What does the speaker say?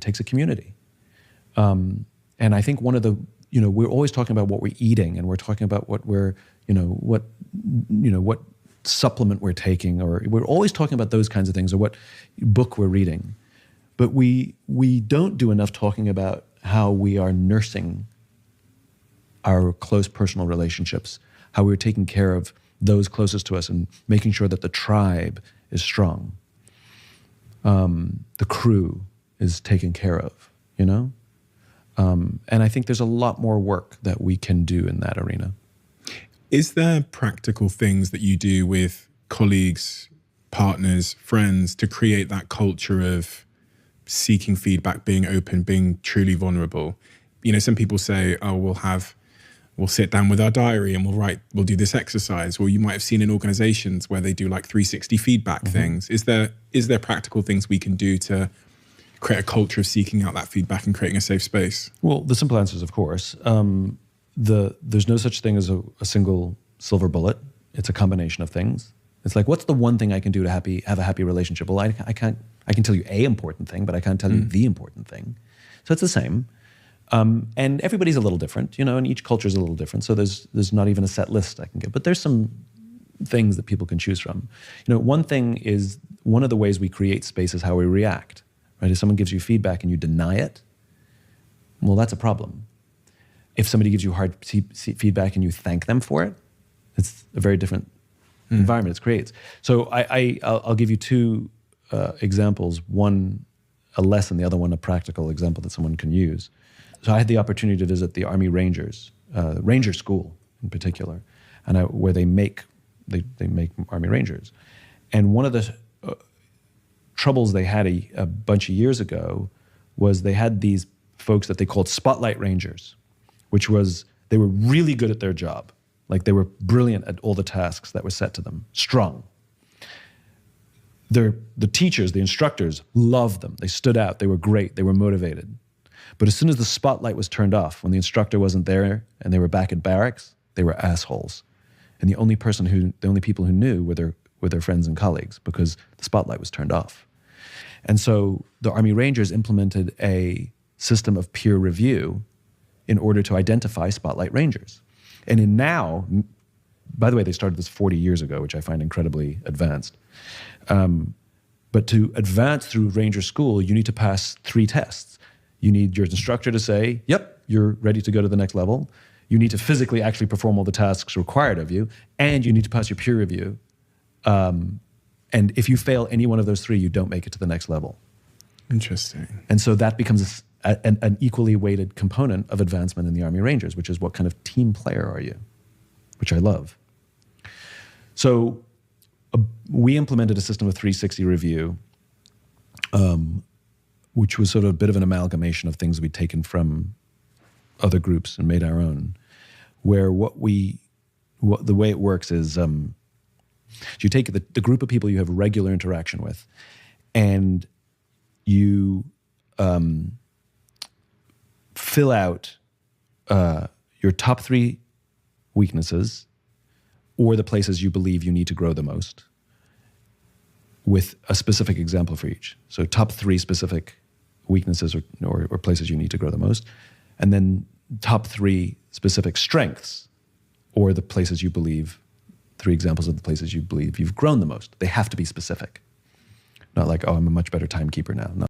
takes a community. And I think one of the, we're always talking about what we're eating, and we're talking about what we're, what supplement we're taking, or we're always talking about those kinds of things, or what book we're reading. But we don't do enough talking about how we are nursing our close personal relationships, how we're taking care of those closest to us and making sure that the tribe is strong. The crew is taken care of, And I think there's a lot more work that we can do in that arena. Is there practical things that you do with colleagues, partners, friends to create that culture of seeking feedback, being open, being truly vulnerable? Some people say, oh, we'll sit down with our diary and we'll do this exercise. Or you might have seen in organizations where they do like 360 feedback things. Is there practical things we can do to create a culture of seeking out that feedback and creating a safe space? Well, the simple answer is, of course. There's no such thing as a single silver bullet. It's a combination of things. It's like, what's the one thing I can do to have a happy relationship? Well, I can tell you a important thing, but I can't tell you the important thing. So it's the same. And everybody's a little different, and each culture is a little different. So there's not even a set list I can give, but there's some things that people can choose from. One thing is, one of the ways we create space is how we react, right? If someone gives you feedback and you deny it, well, that's a problem. If somebody gives you hard feedback and you thank them for it, it's a very different environment it creates. So I'll give you two examples, one a lesson, the other one a practical example that someone can use. So I had the opportunity to visit the Army Rangers, Ranger School in particular, and where they make Army Rangers. And one of the troubles they had a bunch of years ago was they had these folks that they called Spotlight Rangers, which was they were really good at their job. Like they were brilliant at all the tasks that were set to them, strong. The teachers, the instructors loved them. They stood out, they were great, they were motivated. But as soon as the spotlight was turned off, when the instructor wasn't there and they were back at barracks, they were assholes. And the only people who knew were their friends and colleagues, because the spotlight was turned off. And so the Army Rangers implemented a system of peer review in order to identify Spotlight Rangers. And now, by the way, they started this 40 years ago, which I find incredibly advanced. But to advance through Ranger School, you need to pass 3 tests. You need your instructor to say, yep, you're ready to go to the next level. You need to physically actually perform all the tasks required of you, and you need to pass your peer review. And if you fail any one of those 3, you don't make it to the next level. Interesting. And so that becomes an equally weighted component of advancement in the Army Rangers, which is what kind of team player are you, which I love. So we implemented a system of 360 review, which was sort of a bit of an amalgamation of things we'd taken from other groups and made our own, where the way it works is you take the group of people you have regular interaction with, and you fill out your top 3 weaknesses or the places you believe you need to grow the most, with a specific example for each. So top 3 specific weaknesses or places you need to grow the most, and then top 3 specific strengths or the places you believe, 3 examples of the places you believe you've grown the most. They have to be specific. Not like, oh, I'm a much better timekeeper now. No.